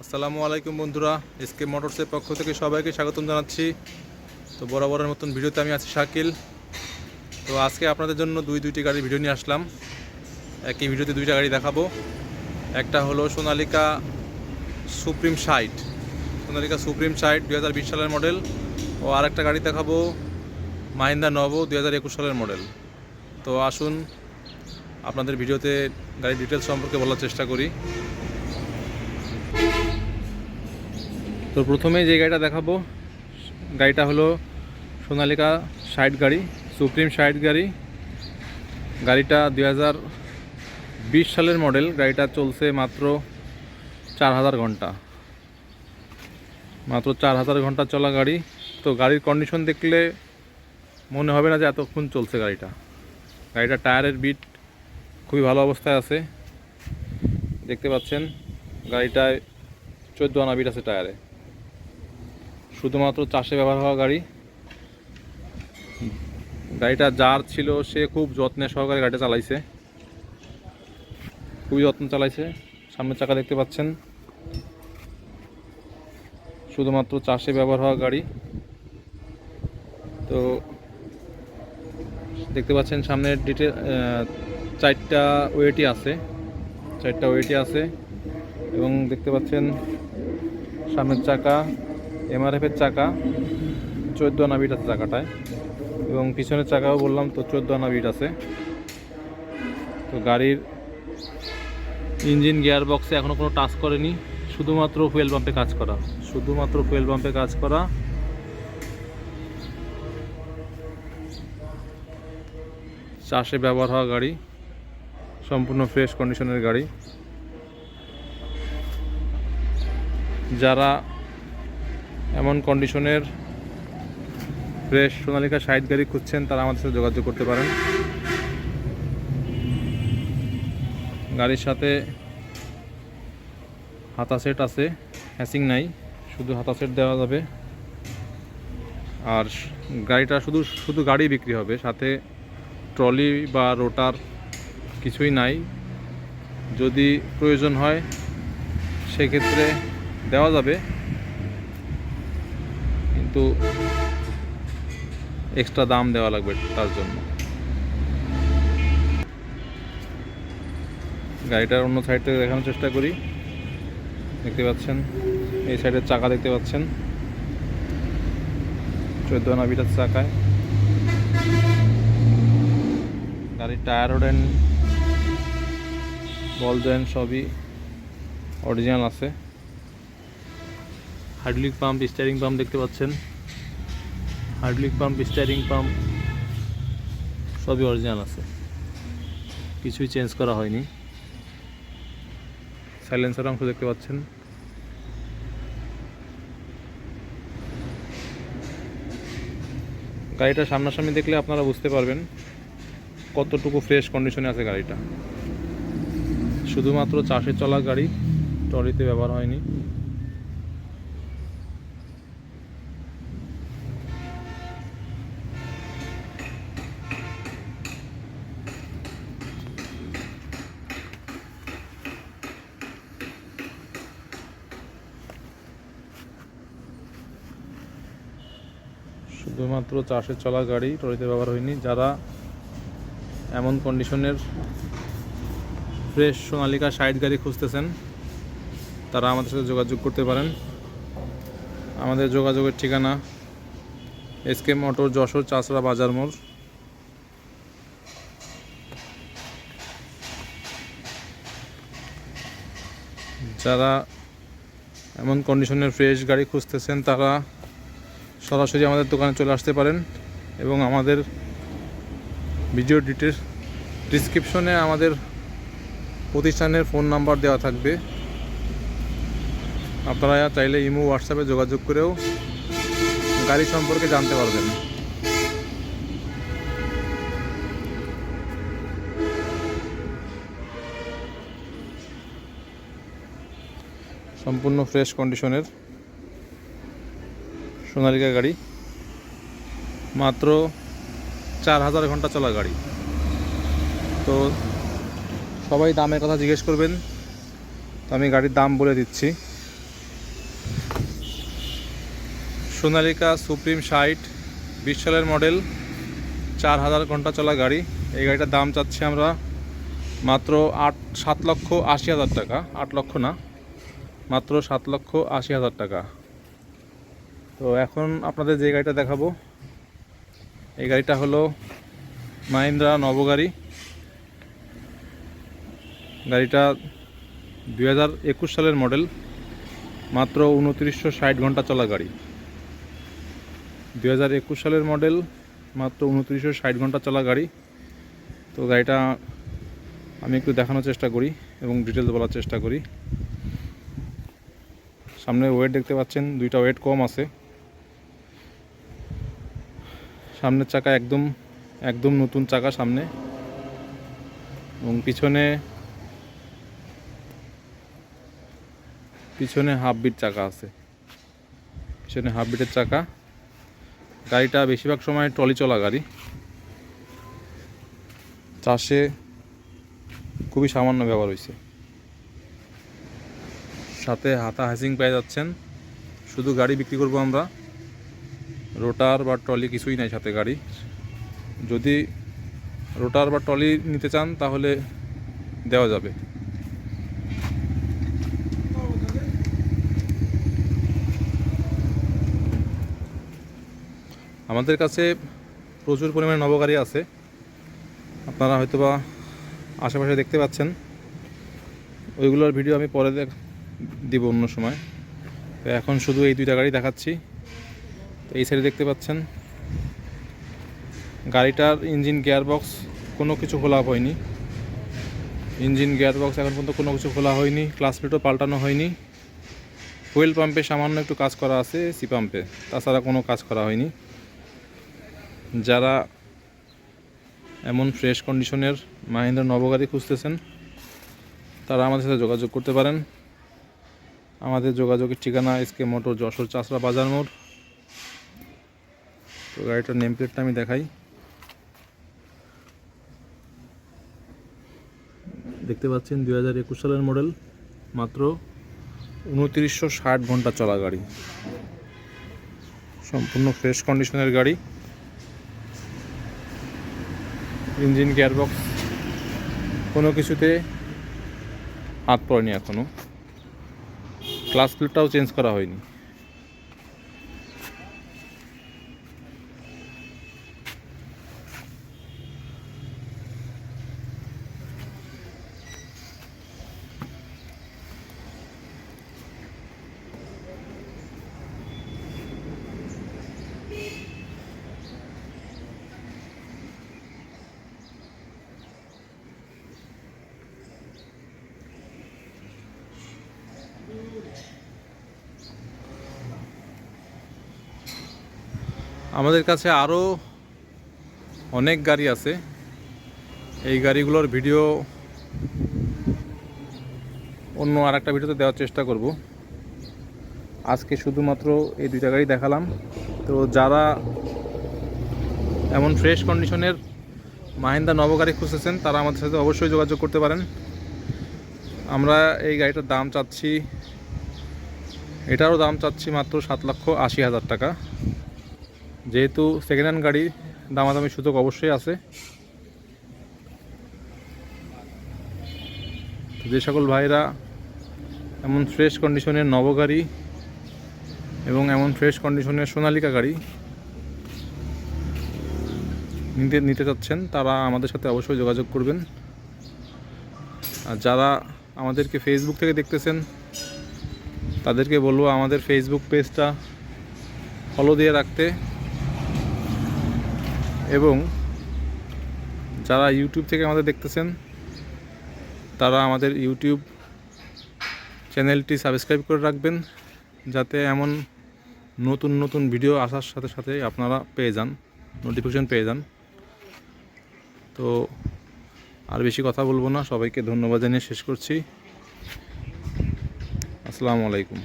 আসসালামু আলাইকুম বন্ধুরা, এসকে মোটরসের পক্ষ থেকে সবাইকে স্বাগতম জানাচ্ছি। তো বরাবরের মতন ভিডিওতে আমি আছি শাকিল। তো আজকে আপনাদের জন্য দুইটি গাড়ির ভিডিও নিয়ে আসলাম। একই ভিডিওতে দুইটা গাড়ি দেখাবো। একটা হলো সোনালিকা সুপ্রিম 60, সোনালিকা সুপ্রিম 60 2020 সালের মডেল। ও আরেকটা গাড়ি দেখাবো মাহিন্দ্রা নভো 2021 সালের মডেল। তো আসুন আপনাদের ভিডিওতে গাড়ির ডিটেলস সম্পর্কে বলার চেষ্টা করি। তো প্রথমেই যে গাড়িটা দেখাবো, গাড়িটা হলো সোনালিকা 60 গাড়ি, সুপ্রিম 60 গাড়ি। গাড়িটা 2020 সালের মডেল। গাড়িটা চলছে মাত্র 4000 ঘন্টা, মাত্র 4000 ঘন্টা চলা গাড়ি। তো গাড়ির কন্ডিশন দেখলে মনে হবে না যে এতক্ষণ চলছে গাড়িটা। গাড়িটা টায়ারের বিট খুবই ভালো অবস্থায় আছে, দেখতে পাচ্ছেন। গাড়িটায় 14 আনা বিট আছে টায়ারে। শুধুমাত্র চাষে ব্যবহার হওয়া গাড়ি। গাড়িটা যার ছিল সে খুব যত্নে সহকারে গাড়িটা চালাইছে, খুবই যত্ন চালাইছে। সামনের চাকা দেখতে পাচ্ছেন, শুধুমাত্র চাষে ব্যবহার হওয়া গাড়ি। তো দেখতে পাচ্ছেন সামনের ডিটেল 4টা ওয়েটই আছে, 4টা ওয়েটই আছে। এবং দেখতে পাচ্ছেন সামনের চাকা এমআরএফের চাকা, 14 আনা বিট আছে চাকাটায়। এবং পিছনের চাকাও বললাম তো 14 আনা বিট আছে। তো গাড়ির ইঞ্জিন গিয়ার বক্সে এখনও কোনো টাচ করেনি, শুধুমাত্র ফুয়েল পাম্পে কাজ করা, শুধুমাত্র ফুয়েল পাম্পে কাজ করা। চাষে ব্যবহার হওয়া গাড়ি, সম্পূর্ণ ফ্রেশ কন্ডিশনের গাড়ি। যারা এমন কন্ডিশনের ফ্রেশ সোনালিকা 60 গাড়ি খুঁজছেন তারা আমাদের সাথে যোগাযোগ করতে পারেন। গাড়ির সাথে হাতা সেট আছে, হ্যাসিং নাই, শুধু হাতা সেট দেওয়া যাবে। আর গাড়িটা শুধু গাড়ি বিক্রি হবে, সাথে ট্রলি বা রোটার কিছুই নাই। যদি প্রয়োজন হয় সেক্ষেত্রে দেওয়া যাবে, কিন্তু এক্সট্রা দাম দেওয়া লাগবে তার জন্য। গাড়িটার অন্য সাইড থেকে দেখানোর চেষ্টা করি। দেখতে পাচ্ছেন এই সাইডের চাকা দেখতে পাচ্ছেন, 14 আনা বিটার চাকায়। গাড়ির টায়ার ওডেন বল জয়েন্ট সবই অরিজিনাল আছে। হাইড্রোলিক পাম্প, স্টিয়ারিং পাম্প দেখতে পাচ্ছেন, হাইড্রোলিক পাম্প, স্টিয়ারিং পাম্প সবই অরিজিনাল আছে, কিছুই চেঞ্জ করা হয়নি। সাইলেন্সার অংশ দেখতে পাচ্ছেন। গাড়িটা সামনাসামনি দেখলে আপনারা বুঝতে পারবেন কতটুকু ফ্রেশ কন্ডিশনে আছে গাড়িটা। শুধুমাত্র চাষে চলা গাড়ি, ট্রলিতে ব্যবহার হয়নি। শুধুমাত্র চাষে চলা গাড়ি, ট্রলিতে ব্যবহার হয়নি। যারা এমন কন্ডিশনের ফ্রেশ সোনালিকা 60 গাড়ি খুঁজতেছেন তারা আমাদের সাথে যোগাযোগ করতে পারেন। আমাদের যোগাযোগের ঠিকানা এসকে মোটর, যশোর চাচড়া বাজার মোড়। যারা এমন কন্ডিশনের ফ্রেশ গাড়ি খুঁজতেছেন তারা সরাসরি আমাদের দোকানে চলে আসতে পারেন। এবং আমাদের ভিডিও ডিসক্রিপশনে আমাদের প্রতিষ্ঠানের ফোন নাম্বার দেওয়া থাকবে। আপনারা চাইলে ইমো, হোয়াটসঅ্যাপে যোগাযোগ করেও গাড়ি সম্পর্কে জানতে পারবেন। সম্পূর্ণ ফ্রেশ কন্ডিশনের সোনালিকা গাড়ি, মাত্র 4000 ঘন্টা চলা গাড়ি। তো সবাই দামের কথা জিজ্ঞেস করবেন, তো আমি গাড়ির দাম বলে দিচ্ছি। সোনালিকা সুপ্রিম 60 20 সালের মডেল, 4000 ঘন্টা চলা গাড়ি। এই গাড়িটার দাম চাচ্ছি আমরা মাত্র 7,80,000 টাকা। 8 লক্ষ না, মাত্র 7,80,000 টাকা। তো এখন আপনাদের যে গাড়িটা দেখাবো, এই গাড়িটা হলো মাহিন্দ্রা নবগাড়ি। গাড়িটা 2021 সালের মডেল, মাত্র 2960 ঘন্টা চলা গাড়ি। 2021 সালের মডেল, মাত্র 2960 ঘন্টা চলা গাড়ি। তো গাড়িটা আমি একটু দেখানোর চেষ্টা করি এবং ডিটেলস বলার চেষ্টা করি। সামনে ওয়েট দেখতে পাচ্ছেন, দুইটা ওয়েট কম আছে। সামনের চাকা একদম নতুন চাকা সামনে, এবং পিছনে হাফ বিট চাকা আছে। পিছনে হাফ বিটের চাকা। গাড়িটা বেশিরভাগ সময় ট্রলি চলা গাড়ি। চাষে খুবই সামান্য ব্যবহার হয়েছে। সাথে হাতা হ্যাসিং পেয়ে যাচ্ছেন। শুধু গাড়ি বিক্রি করব আমরা, রোটার বা ট্রলি কিছুই নাই সাথে গাড়ি। যদি রোটার বা ট্রলি নিতে চান তাহলে দেওয়া যাবে। আমাদের কাছে প্রচুর পরিমাণে নবগাড়ি আছে, আপনারা হয়তোবা আশেপাশে দেখতে পাচ্ছেন। ওইগুলোর ভিডিও আমি পরে দিব অন্য সময়। তো এখন শুধু এই দুইটা গাড়ি দেখাচ্ছি। তো এই সাইডে দেখতে পাচ্ছেন গাড়িটার ইঞ্জিন গিয়ারবক্স কোনো কিছু খোলা হয়নি। ইঞ্জিন গিয়ারবক্স এখন পর্যন্ত কোনো কিছু খোলা হয়নি। ক্লাচ প্লেটও পাল্টানো হয়নি। ফুয়েল পাম্পে সামান্য একটু কাজ করা আছে, সি পাম্পে, তাছাড়া কোনো কাজ করা হয়নি। যারা এমন ফ্রেশ কন্ডিশনের মাহিন্দ্রা নবগাড়ি খুঁজতেছেন তারা আমাদের সাথে যোগাযোগ করতে পারেন। আমাদের যোগাযোগের ঠিকানা এসকে মোটর, যশোর চাষড়া বাজার মোড়। তো গাড়িটার নেম প্লেটটা আমি দেখাই। দেখতে পাচ্ছেন 2021 সালের মডেল, মাত্র 2960 ঘন্টা চলা গাড়ি। সম্পূর্ণ ফ্রেশ কন্ডিশনের গাড়ি। ইঞ্জিন গিয়ারবক্স কোনো কিছুতে হাত পড়েনি এখনও। ক্লাচ প্লেটটাও চেঞ্জ করা হয়নি। আমাদের কাছে আরও অনেক গাড়ি আছে। এই গাড়িগুলোর ভিডিও অন্য আরেকটা ভিডিওতে দেওয়ার চেষ্টা করব। আজকে শুধুমাত্র এই দুইটা গাড়ি দেখালাম। তো যারা এমন ফ্রেশ কন্ডিশনের মাহিন্দ্রা নবগাড়ি খুঁজতেছেন তারা আমাদের সাথে অবশ্যই যোগাযোগ করতে পারেন। আমরা এই গাড়িটার দাম চাচ্ছি, এটারও দাম চাচ্ছি মাত্র 7,80,000 টাকা। যেহেতু সেকেন্ড হ্যান্ড গাড়ি, দামাদামি সুযোগ অবশ্যই আছে। যে সকল ভাইরা এমন ফ্রেশ কন্ডিশনের নবগাড়ি এবং এমন ফ্রেশ কন্ডিশনের সোনালিকা গাড়ি নিতে চাচ্ছেন তারা আমাদের সাথে অবশ্যই যোগাযোগ করবেন। আর যারা আমাদেরকে ফেসবুক থেকে দেখতেছেন তাদেরকে বলবো আমাদের ফেসবুক পেজটা ফলো দিয়ে রাখতে, এবং যারা ইউটিউব থেকে আমাদের দেখতেছেন তারা আমাদের ইউটিউব চ্যানেলটি সাবস্ক্রাইব করে রাখবেন, যাতে এমন নতুন নতুন ভিডিও আসার সাথে সাথে আপনারা পেয়ে যান, নোটিফিকেশন পেয়ে যান। তো আর বেশি কথা বলবো না, সবাইকে ধন্যবাদ জানিয়ে শেষ করছি। আসসালামু আলাইকুম।